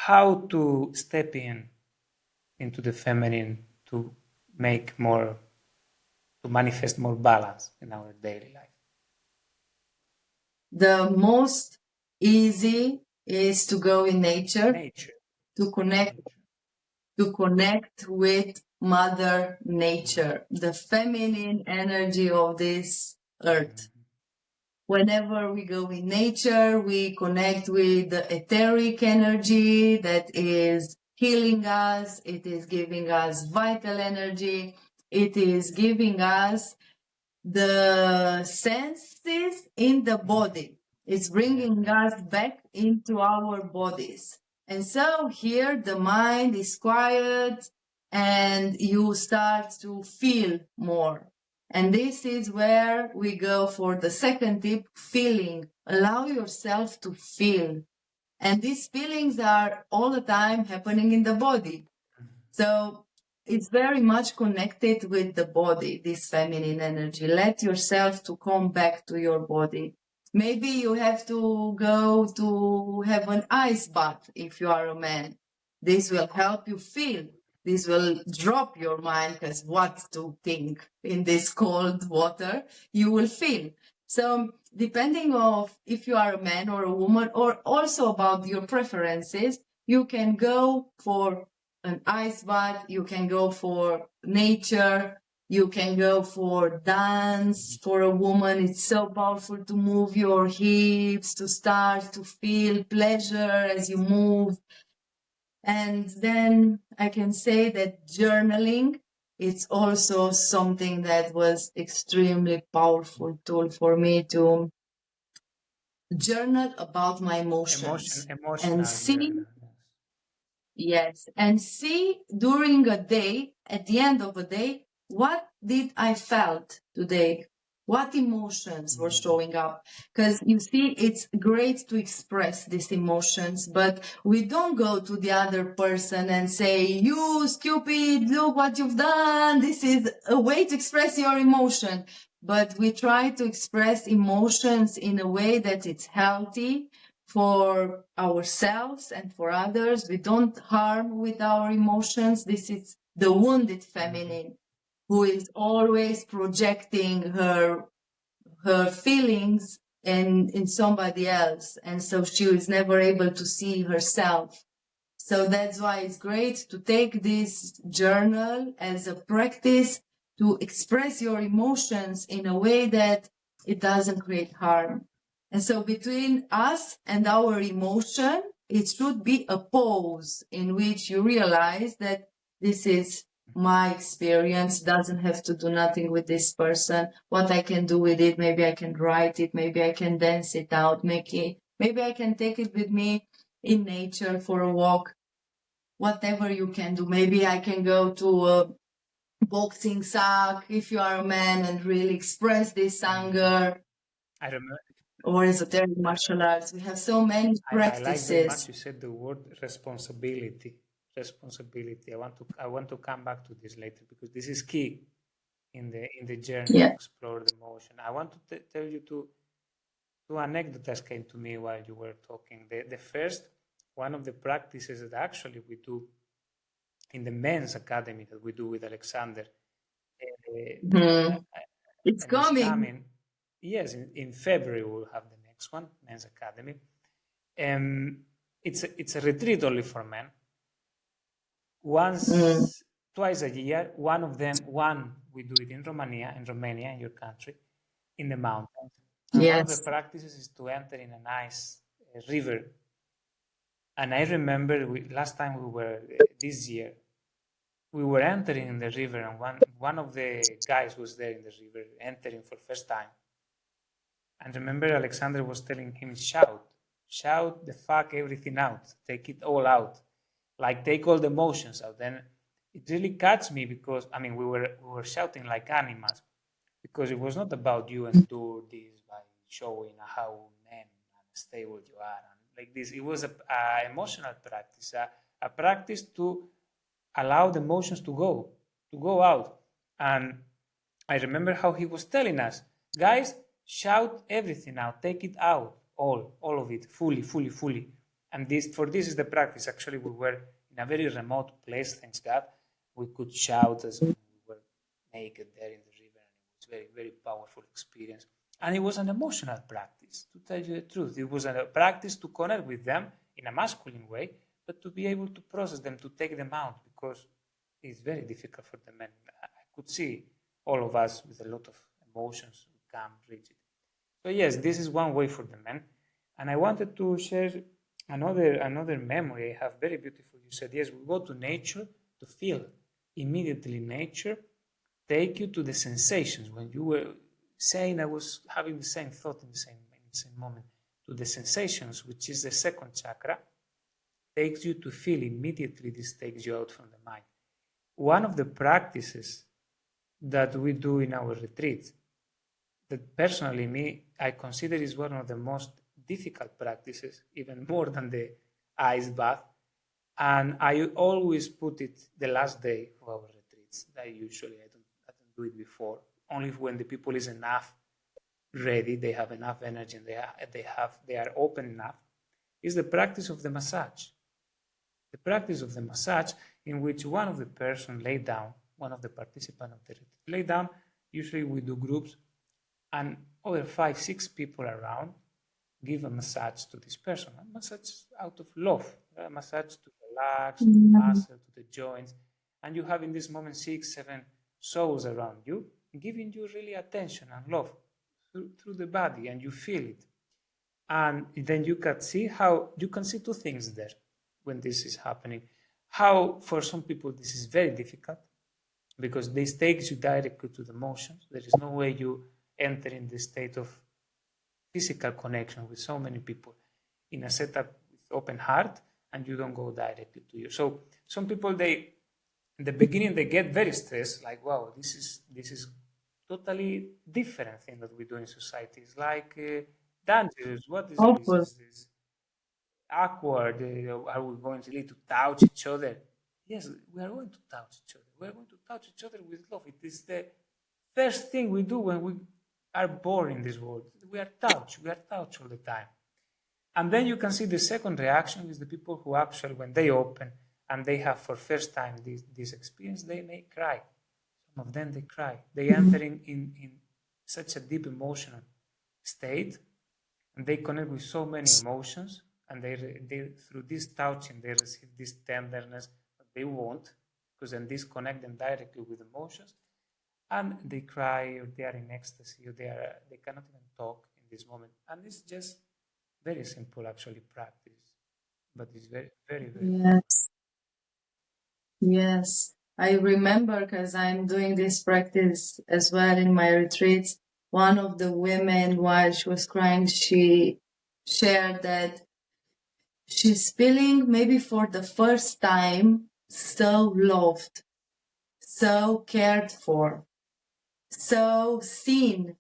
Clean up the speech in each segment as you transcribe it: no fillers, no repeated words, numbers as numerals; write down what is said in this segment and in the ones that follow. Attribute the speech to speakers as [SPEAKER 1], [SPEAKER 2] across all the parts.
[SPEAKER 1] how to step into the feminine to make more, to manifest more balance in our daily life.
[SPEAKER 2] The most easy is to go in nature. To connect with Mother Nature, the feminine energy of this earth. Whenever we go in nature, we connect with the etheric energy that is healing us. It is giving us vital energy. It is giving us the senses in the body. It's bringing us back into our bodies. And so here the mind is quiet and you start to feel more. And this is where we go for the second tip, feeling. Allow yourself to feel. And these feelings are all the time happening in the body. So it's very much connected with the body, this feminine energy. Let yourself to come back to your body. Maybe you have to go to have an ice bath if you are a man. This will help you feel. This will drop your mind because what to think in this cold water, you will feel. So depending of if you are a man or a woman, or also about your preferences, you can go for an ice bath, you can go for nature, you can go for dance. For a woman, it's so powerful to move your hips, to start to feel pleasure as you move. And then I can say that journaling, it's also something that was extremely powerful tool for me to journal about my emotions and see
[SPEAKER 1] journal,
[SPEAKER 2] yes, and see during a day, at the end of a day, what did I felt today? What emotions were showing up? Because you see, it's great to express these emotions, but we don't go to the other person and say, you stupid, look what you've done. This is a way to express your emotion. But we try to express emotions in a way that it's healthy for ourselves and for others. We don't harm with our emotions. This is the wounded feminine who is always projecting her feelings in somebody else. And so she is never able to see herself. So that's why it's great to take this journal as a practice to express your emotions in a way that it doesn't create harm. And so between us and our emotion, it should be a pause in which you realize that this is my experience, doesn't have to do nothing with this person. What I can do with it, maybe I can write it, maybe I can dance it out, maybe I can take it with me in nature for a walk, whatever you can do. Maybe I can go to a boxing sack if you are a man and really express this anger.
[SPEAKER 1] I remember.
[SPEAKER 2] Or esoteric martial arts. We have so many practices.
[SPEAKER 1] I like very much you said the word responsibility. Responsibility. I want to come back to this later because this is key in the journey to explore the emotion. I want to tell you two anecdotes came to me while you were talking. The first, one of the practices that actually we do in the men's academy that we do with Alexander.
[SPEAKER 2] It's coming.
[SPEAKER 1] Yes, in February we'll have the next one, men's academy. It's a retreat only for men. Twice a year. One we do it in Romania, in your country, in the mountains. And one of the practices is to enter in a nice river. And I remember last time we were this year, we were entering in the river, and one of the guys was there in the river, entering for first time. And remember, Alexander was telling him, shout the fuck everything out, take it all out, like take all the emotions out. Then it really catch me because I mean we were shouting like animals because it was not about you and do this by showing how men and stable you are and like this. It was a emotional practice, a practice to allow the emotions to go out. And I remember how he was telling us, guys, shout everything out, take it out, all of it, fully. And for this is the practice. Actually, we were in a very remote place, thanks God. We could shout as we were naked there in the river, and it was very, very powerful experience. And it was an emotional practice, to tell you the truth. It was a practice to connect with them in a masculine way, but to be able to process them, to take them out, because it's very difficult for the men. I could see all of us with a lot of emotions, calm, rigid. So yes, this is one way for the men. And I wanted to share another memory I have, very beautiful. You said, yes, we go to nature to feel. Immediately nature take you to the sensations. When you were saying, I was having the same thought in the same moment, to the sensations, which is the second chakra, takes you to feel. Immediately this takes you out from the mind. One of the practices that we do in our retreats, that personally I consider is one of the most difficult practices, even more than the ice bath. And I always put it the last day of our retreats. I don't do it before. Only when the people is enough ready, they have enough energy, and they are open enough, is the practice of the massage. The practice of the massage, in which one of the person lay down, one of the participants of the retreat lay down. Usually we do groups, and over 5-6 people around give a massage to this person. A massage out of love, a massage to relax, to the muscle, to the joints. And you have in this moment 6-7 souls around you, giving you really attention and love through the body, and you feel it. And then you can see two things there when this is happening. How for some people this is very difficult, because this takes you directly to the emotions. There is no way you enter in the state of physical connection with so many people in a setup with open heart, and you don't go directly to you. So some people, in the beginning, they get very stressed, like, wow, this is totally different thing that we do in society. It's like dangerous. What is this? Is this awkward? Are we going really to touch each other? Yes, we are going to touch each other. We are going to touch each other with love. It is the first thing we do when we are born in this world. We are touched. We are touched all the time. And then you can see the second reaction is the people who actually, when they open and they have for first time this experience, they may cry. Some of them, they cry. They enter in such a deep emotional state, and they connect with so many emotions, and they through this touching, they receive this tenderness that they want, because then this connect them directly with emotions, and they cry, or they are in ecstasy, or they cannot even talk in this moment. And it's just very simple, actually, practice, but it's very, very, very.
[SPEAKER 2] Yes. Yes. I remember, because I'm doing this practice as well in my retreats. One of the women, while she was crying, she shared that she's feeling, maybe for the first time, so loved, so cared for, so seen,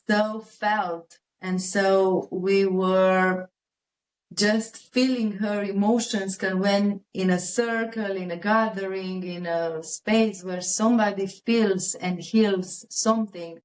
[SPEAKER 2] so felt. And so we were just feeling her emotions, when in a circle, in a gathering, in a space where somebody feels and heals something,